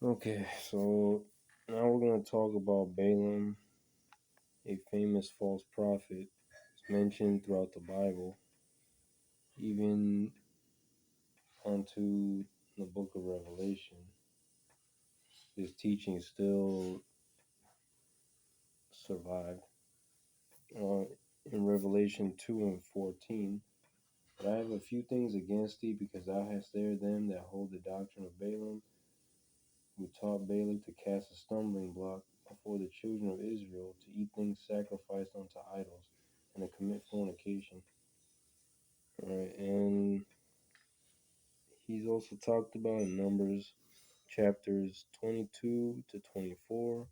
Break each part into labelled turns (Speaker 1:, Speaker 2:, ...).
Speaker 1: Okay, so now we're going to talk about Balaam, a famous false prophet mentioned throughout the Bible, even onto the book of Revelation. His teachings still survive. Uh, in Revelation 2 and 14, but I have a few things against thee, because thou hast there them that hold the doctrine of Balaam, who taught Balak to cast a stumbling block before the children of Israel, to eat things sacrificed unto idols, and to commit fornication. Right, and he's also talked about in Numbers chapters 22 to 24,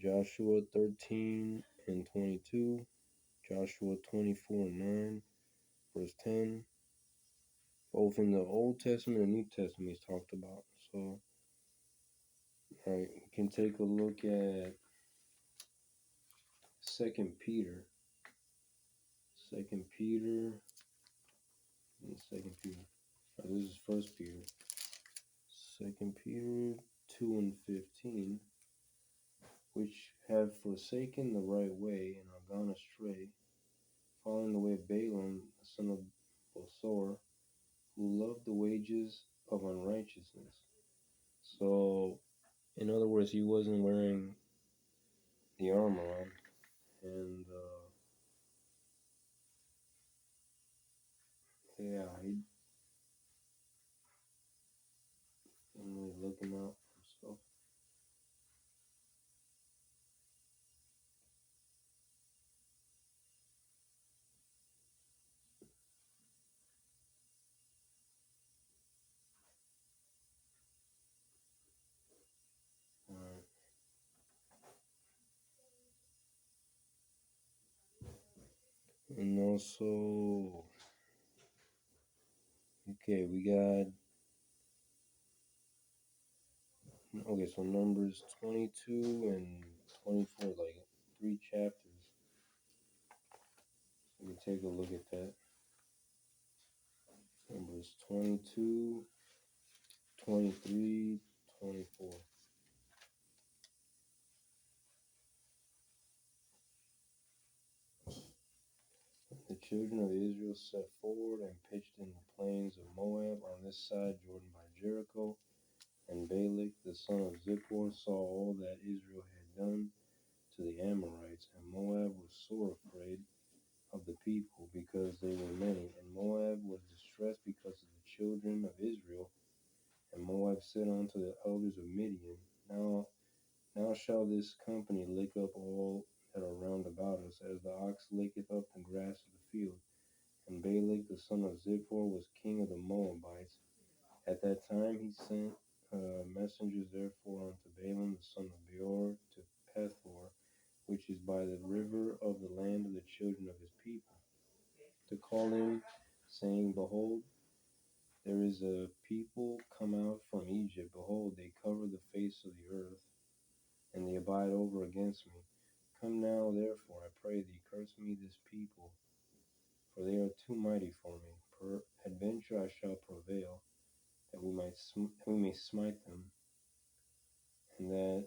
Speaker 1: Joshua 13 and 22, Joshua 24 and 9, verse 10. Both in the Old Testament and New Testament he's talked about. So, right, we can take a look at Second Peter. Second Peter and Second Peter. This is First Peter. Second Peter 2 and 15. Which have forsaken the right way and are gone astray, following the way of Balaam, the son of Bosor, who loved the wages of unrighteousness. So, in other words, he wasn't wearing the armor on, and yeah, he didn't really looking out for stuff. Alright. And also, okay, we got, okay, so Numbers 22 and 24, like 3 chapters. We can take a look at that. Numbers 22, 23, 24. The children of Israel set forward and pitched in the plains of Moab on this side Jordan by Jericho. And Balak the son of Zippor saw all that Israel had done to the Amorites, and Moab was sore afraid of the people, because they were many. And Moab was distressed because of the children of Israel. And Moab said unto the elders of Midian, Now shall this company lick up all that are round about us, as the ox licketh up the grass of the field. And Balak the son of Zippor was king of the Moabites. At that time he sent messengers therefore unto Balaam the son of Beor to Pethor, which is by the river of the land of the children of his people, to call him, saying, Behold, there is a people come out from Egypt. Behold, they cover the face of the earth, and they abide over against me. Come now, therefore, I pray thee, curse me this people, for they are too mighty for me. Peradventure I shall prevail, that we may smite them, and that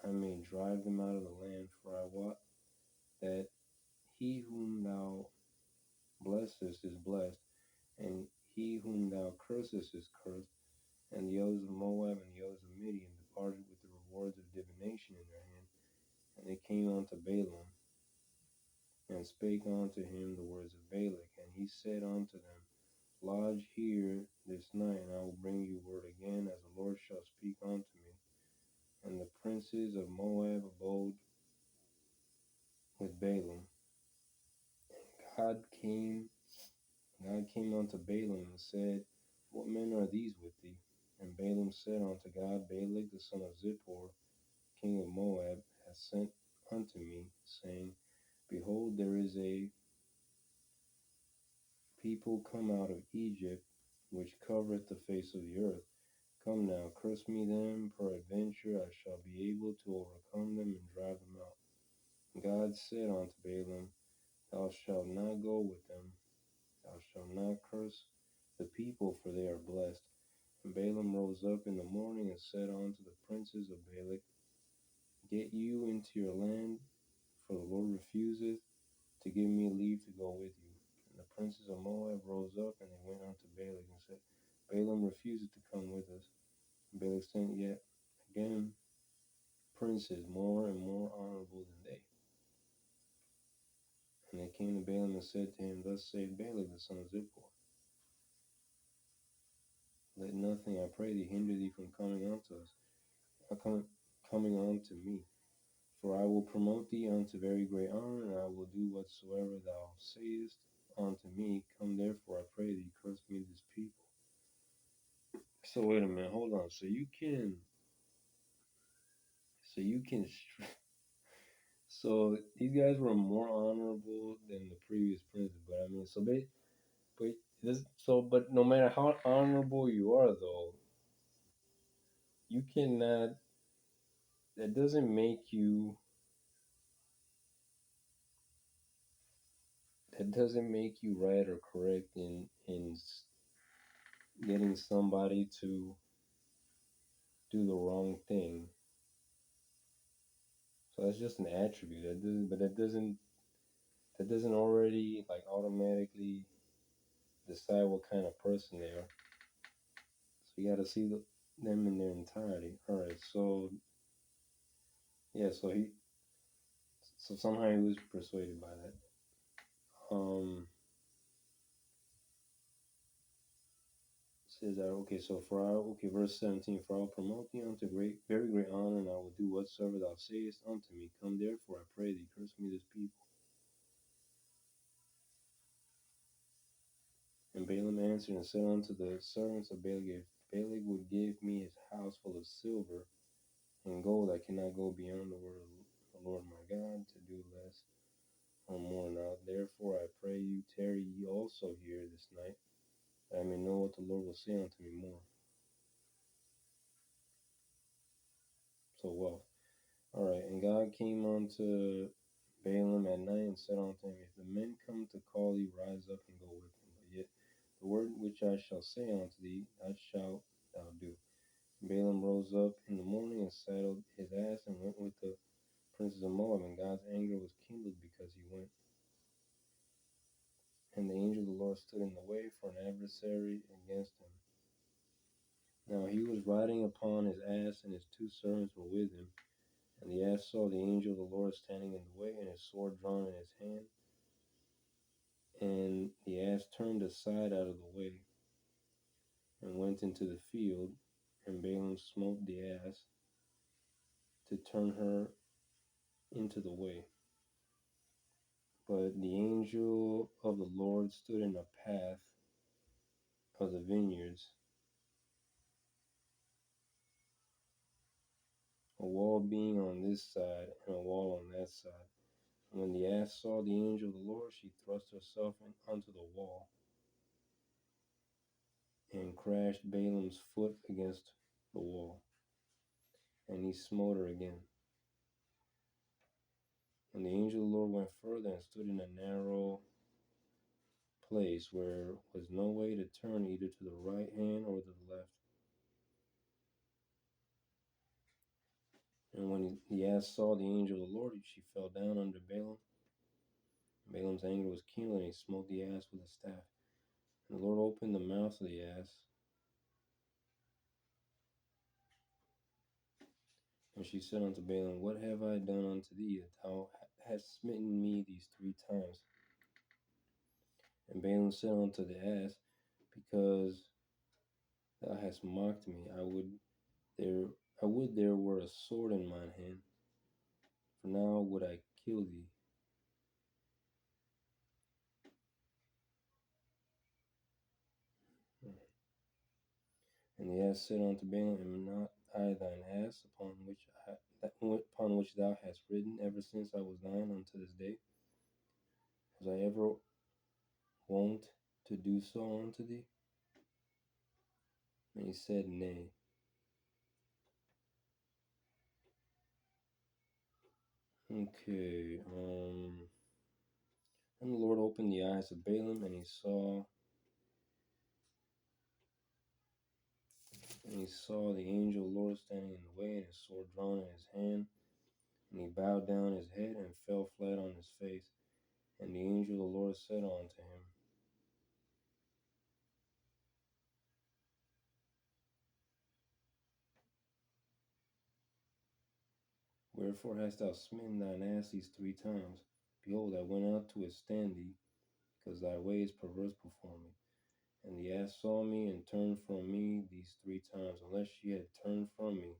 Speaker 1: I may drive them out of the land. For I wot that he whom thou blessest is blessed, and he whom thou cursest is cursed. And the others of Moab and the others of Midian departed with the rewards of divination in their hand. And they came unto Balaam, and spake unto him the words of Balak. And he said unto them, Lodge here this night, and I will bring you word again, as the Lord shall speak unto me. And the princes of Moab abode with Balaam. God came, God came unto Balaam and said, What men are these with thee? And Balaam said unto God, Balak the son of Zippor, king of Moab, hath sent unto me, saying, Behold, there is a people come out of Egypt, which covereth the face of the earth. Come now, curse me them, peradventure I shall be able to overcome them and drive them out. God said unto Balaam, Thou shalt not go with them, thou shalt not curse the people, for they are blessed. And Balaam rose up in the morning and said unto the princes of Balak, Get you into your land, for the Lord refuseth to give me leave to go with you. And the princes of Moab rose up, and they went unto Balak and said, Balaam refuseth to come with us. And Balak sent yet again princes more and more honorable than they. And they came to Balaam and said to him, Thus saith Balak the son of Zippor, Let nothing, I pray thee, hinder thee from coming unto us, coming unto me. For I will promote thee unto very great honor, and I will do whatsoever thou sayest unto me. Come therefore, I pray thee, curse me this people. So wait a minute, hold on. So you can, so these guys were more honorable than the previous princes. But I mean, but but no matter how honorable you are, though, you cannot. That doesn't make you. That doesn't make you right or correct in getting somebody to do the wrong thing. So that's just an attribute. That doesn't already like automatically decide what kind of person they are. So you got to see them in their entirety. All right. So yeah. So somehow he was persuaded by that. Says that okay. So verse 17. For I will promote thee unto very great honor, and I will do whatsoever thou sayest unto me. Come therefore, I pray thee, curse me this people. And Balaam answered and said unto the servants of Balak, If Balak would give me his house full of silver and gold, I cannot go beyond the word of the Lord my God to do less or more. Now therefore I pray you, tarry ye also here this night, that I may know what the Lord will say unto me more. So well. Alright, and God came unto Balaam at night and said unto him, If the men come to call thee, rise up and go with them. But yet the word which I shall say unto thee, that shalt thou do. Balaam rose up in the morning and saddled his ass and went with the princes of Moab, and God's anger was kindled because he went. And the angel of the Lord stood in the way for an adversary against him. Now he was riding upon his ass, and his two servants were with him. And the ass saw the angel of the Lord standing in the way, and his sword drawn in his hand. And the ass turned aside out of the way, and went into the field. And Balaam smote the ass to turn her into the way. But the angel of the Lord stood in the path of the vineyards, a wall being on this side and a wall on that side. And when the ass saw the angel of the Lord, she thrust herself onto the wall and crashed Balaam's foot against the wall, and he smote her again. And the angel of the Lord went further and stood in a narrow place where was no way to turn either to the right hand or to the left. And when the ass saw the angel of the Lord, she fell down under Balaam. Balaam's anger was kindled, and he smote the ass with a staff. And the Lord opened the mouth of the ass, and she said unto Balaam, What have I done unto thee, that thou hast smitten me these 3 times? And Balaam said unto the ass, Because thou hast mocked me, I would there were a sword in mine hand, for now would I kill thee. And the ass said unto Balaam, Am not I thine ass upon which thou hast ridden ever since I was thine unto this day? Was I ever wont to do so unto thee? And he said, Nay. Okay, and the Lord opened the eyes of Balaam, and he saw And he saw the angel of the Lord standing in the way, and his sword drawn in his hand. And he bowed down his head and fell flat on his face. And the angel of the Lord said unto him, Wherefore hast thou smitten thine ass these 3 times? Behold, I went out to withstand thee, because thy way is perverse before me. And the ass saw me and turned from me these 3 times. Unless she had turned from me,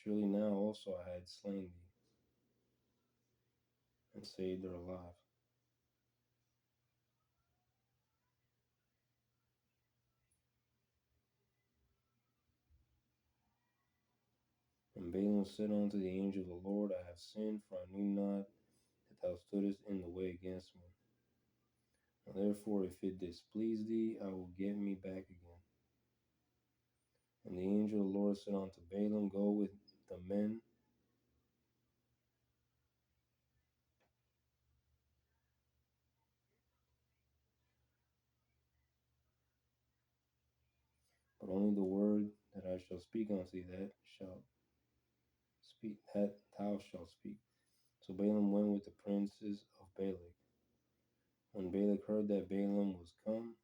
Speaker 1: surely now also I had slain thee, and saved her alive. And Balaam said unto the angel of the Lord, I have sinned, for I knew not that thou stoodest in the way against me. And therefore, if it displease thee, I will get me back again. And the angel of the Lord said unto Balaam, Go with the men, but only the word that I shall speak unto thee, that thou shalt speak. So Balaam went with the princes of Balak. When Balak heard that Balaam was come,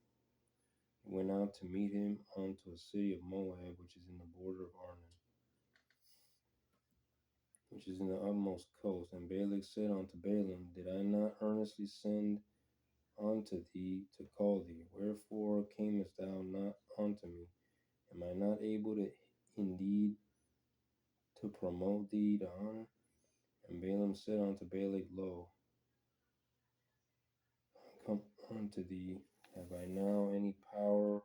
Speaker 1: he went out to meet him unto a city of Moab, which is in the border of Arnon, which is in the utmost coast. And Balak said unto Balaam, Did I not earnestly send unto thee to call thee? Wherefore camest thou not unto me? Am I not able to indeed to promote thee to honor? And Balaam said unto Balak, Lo, I come unto thee. Have I now any power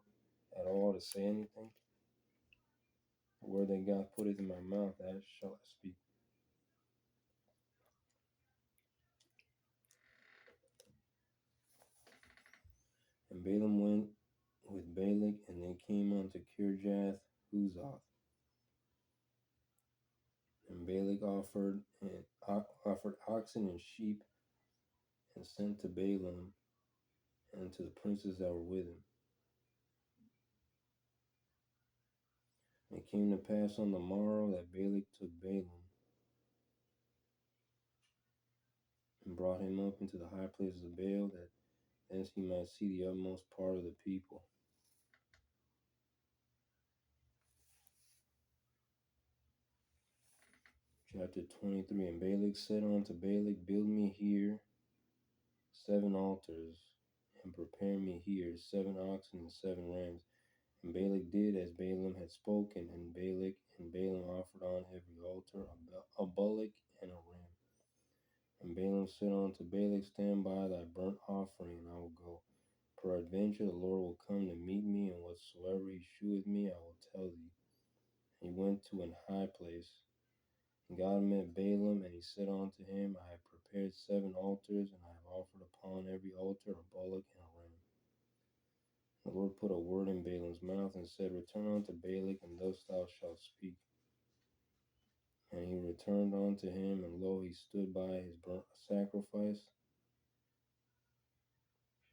Speaker 1: at all to say anything? The word that God putteth in my mouth, that shall I speak. And Balaam went with Balak, and they came unto Kirjath Huzoth. And Balak offered oxen and sheep, and sent to Balaam and to the princes that were with him. And it came to pass on the morrow that Balak took Balaam, and brought him up into the high places of Baal, that thence he might see the utmost part of the people. Chapter 23. And Balak said unto Balak, Build me here 7 altars, and prepare me here 7 oxen and 7 rams. And Balak did as Balaam had spoken, and Balaam offered on every altar a bullock and a ram. And Balaam said unto Balak, Stand by thy burnt offering, and I will go. Peradventure the Lord will come to meet me, and whatsoever he sheweth me, I will tell thee. And he went to an high place. And God met Balaam, and he said unto him, I have prepared 7 altars, and I have offered upon every altar a bullock and a ram. The Lord put a word in Balaam's mouth, and said, Return unto Balak, and thus thou shalt speak. And he returned unto him, and lo, he stood by his burnt sacrifice,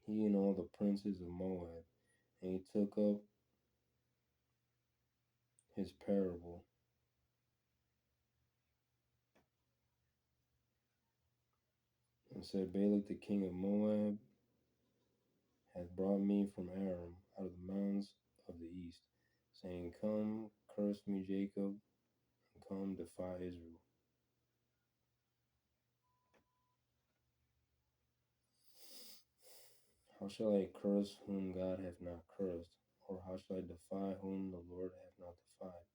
Speaker 1: he and all the princes of Moab. And he took up his parable, and said, Balak the king of Moab hath brought me from Aram, out of the mountains of the east, saying, Come, curse me, Jacob, and come, defy Israel. How shall I curse whom God hath not cursed? Or how shall I defy whom the Lord hath not defied?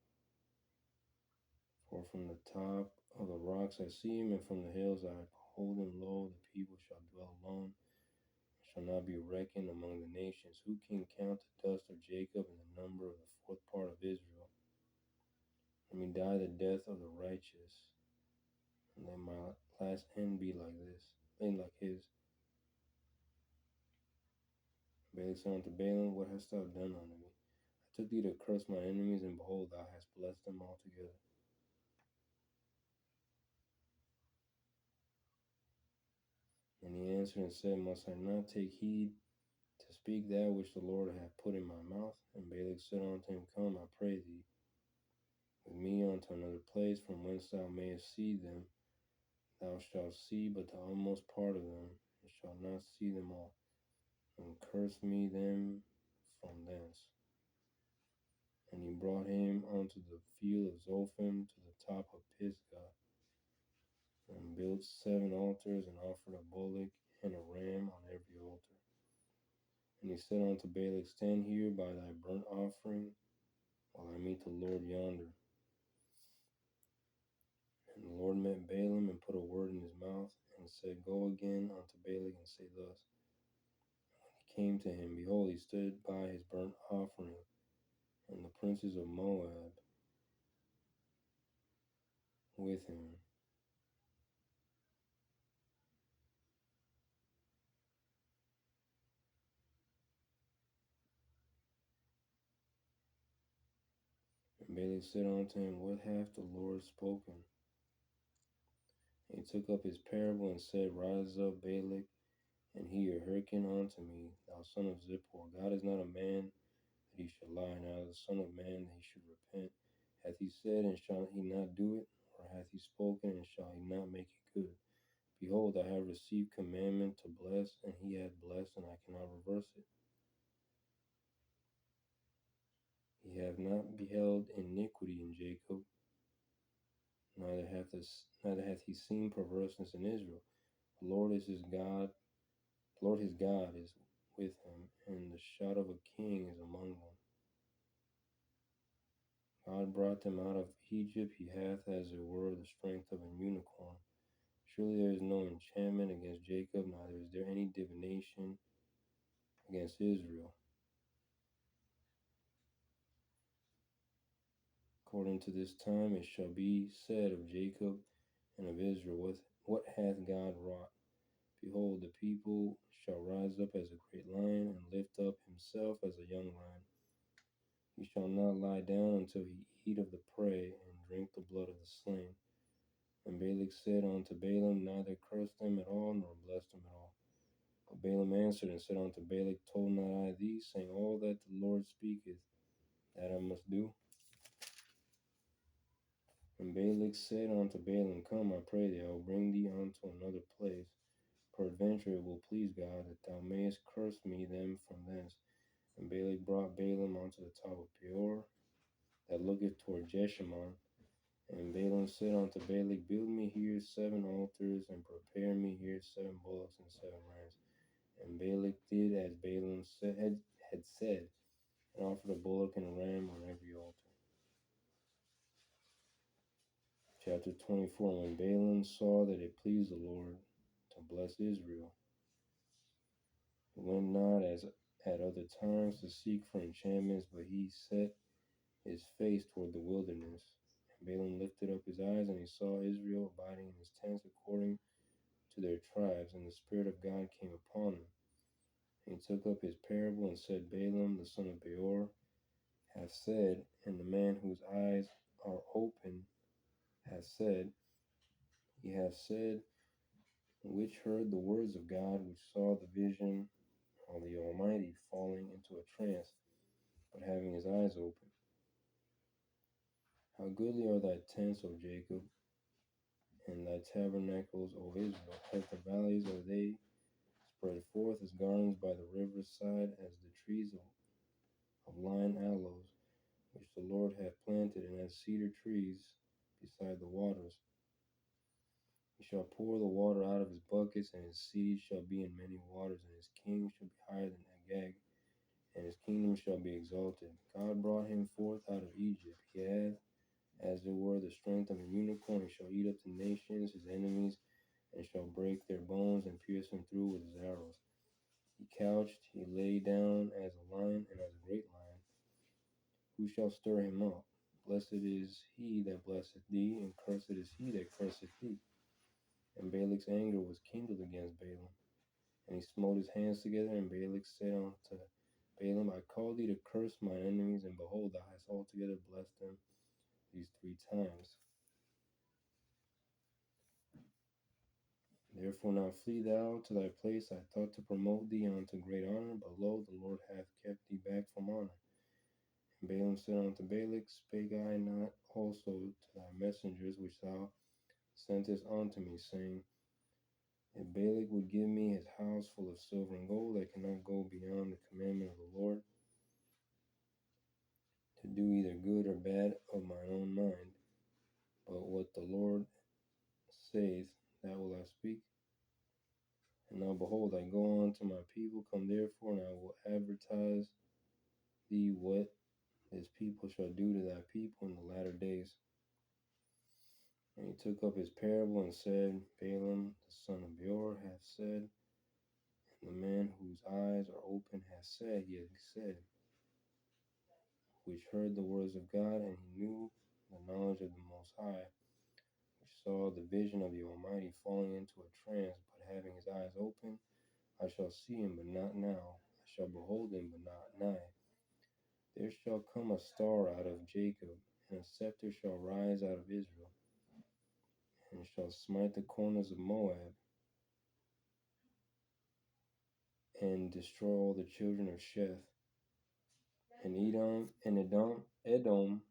Speaker 1: For from the top of the rocks I see him, and from the hills I behold him. Lo, the people shall dwell alone, and shall not be reckoned among the nations. Who can count the dust of Jacob, and the number of the 4th part of Israel? Let me die the death of the righteous, and let my last end be like his. Balak said unto Balaam, What hast thou done unto me? I took thee to curse my enemies, and behold, thou hast blessed them altogether. And he answered and said, Must I not take heed to speak speak that which the Lord hath put in my mouth? And Balak said unto him, Come, I pray thee, with me unto another place, from whence thou mayest see them. Thou shalt see but the utmost part of them, and shalt not see them all. And curse me them from thence. And he brought him unto the field of Zophim, to the top of Pisgah, and built 7 altars, and offered a bullock and a ram on every altar. And he said unto Balak, Stand here by thy burnt offering, while I meet the Lord yonder. And the Lord met Balaam, and put a word in his mouth, and said, Go again unto Balak, and say thus. He came to him, behold, he stood by his burnt offering, and the princes of Moab with him. And Balak said unto him, What hath the Lord spoken? And he took up his parable, and said, Rise up, Balak, and hear, hearken unto me, thou son of Zippor. God is not a man that he should lie, neither the son of man that he should repent. Hath he said, and shall he not do it? Or hath he spoken, and shall he not make it good? Behold, I have received commandment to bless, and he hath blessed, and I cannot reverse it. He hath not beheld iniquity in Jacob, neither hath he seen perverseness in Israel. The Lord is his God, the Lord his God is with him, and the shout of a king is among them. God brought them out of Egypt, he hath, as it were, the strength of an unicorn. Surely there is no enchantment against Jacob, neither is there any divination against Israel. According to this time it shall be said of Jacob and of Israel, what hath God wrought? Behold, the people shall rise up as a great lion, and lift up himself as a young lion. He shall not lie down until he eat of the prey, and drink the blood of the slain. And Balak said unto Balaam, Neither curse them at all, nor bless them at all. But Balaam answered and said unto Balak, Told not I thee, saying, All that the Lord speaketh, that I must do? And Balak said unto Balaam, Come, I pray thee, I will bring thee unto another place. Peradventure it will please God, that thou mayest curse me them from thence. And Balak brought Balaam unto the top of Peor, that looketh toward Jeshimon. And Balaam said unto Balak, Build me here 7 altars, and prepare me here 7 bullocks and 7 rams. And Balak did as Balaam had said, and offered a bullock and a ram on every altar. Chapter 24. When Balaam saw that it pleased the Lord to bless Israel, he went not as at other times to seek for enchantments, but he set his face toward the wilderness. And Balaam lifted up his eyes, and he saw Israel abiding in his tents according to their tribes, and the Spirit of God came upon him. And he took up his parable and said, Balaam the son of Beor hath said, and the man whose eyes are open hath said, he hath said, which heard the words of God, which saw the vision of the Almighty, falling into a trance, but having his eyes open. How goodly are thy tents, O Jacob, and thy tabernacles, O Israel. As the valleys are they spread forth as gardens by the river's side, as the trees of lign aloes, which the Lord hath planted, and as cedar trees beside the waters. He shall pour the water out of his buckets, and his seed shall be in many waters, and his king shall be higher than Agag, and his kingdom shall be exalted. God brought him forth out of Egypt. He hath, as it were, the strength of a unicorn. He shall eat up the nations, his enemies, and shall break their bones, and pierce them through with his arrows. He couched, he lay down as a lion, and as a great lion. Who shall stir him up? Blessed is he that blesseth thee, and cursed is he that curseth thee. And Balak's anger was kindled against Balaam, and he smote his hands together. And Balak said unto Balaam, I called thee to curse mine enemies, and behold, thou hast altogether blessed them these 3 times. Therefore now flee thou to thy place. I thought to promote thee unto great honor, but lo, the Lord hath kept thee back from honor. And Balaam said unto Balak, Spake I not also to thy messengers which thou sentest unto me, saying, If Balak would give me his house full of silver and gold, I cannot go beyond the commandment of the Lord, to do either good or bad of mine own mind. But what the Lord saith, that will I speak. And now behold, I go on to my people. Come therefore, and I will advertise thee what this people shall do to thy people in the latter days. And he took up his parable and said, Balaam the son of Beor hath said, and the man whose eyes are open hath said, yet he said, which heard the words of God, and he knew the knowledge of the Most High, which saw the vision of the Almighty falling into a trance, but having his eyes open, I shall see him, but not now. I shall behold him, but not nigh. There shall come a star out of Jacob, and a scepter shall rise out of Israel, and shall smite the corners of Moab, and destroy all the children of Sheth. And Edom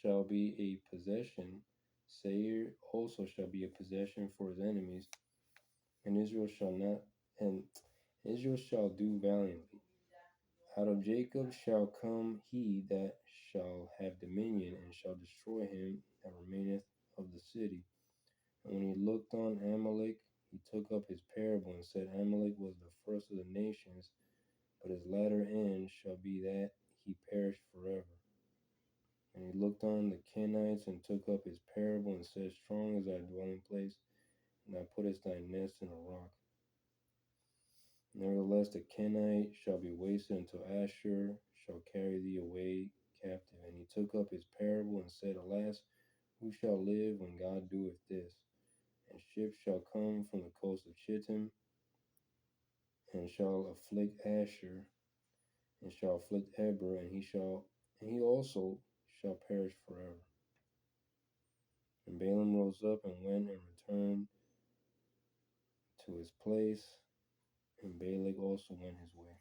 Speaker 1: shall be a possession. Seir also shall be a possession for his enemies, and Israel shall do valiantly. Out of Jacob shall come he that shall have dominion, and shall destroy him that remaineth of the city. And when he looked on Amalek, he took up his parable and said, Amalek was the first of the nations, but his latter end shall be that he perish forever. And he looked on the Kenites and took up his parable and said, Strong is thy dwelling place, and thou puttest thy nest in a rock. Nevertheless, the Kenite shall be wasted until Ashur shall carry thee away captive. And he took up his parable and said, Alas, who shall live when God doeth this? And ships shall come from the coast of Chittim, and shall afflict Ashur, and shall afflict Eber, and he also shall perish forever. And Balaam rose up and went and returned to his place, and Balak also went his way.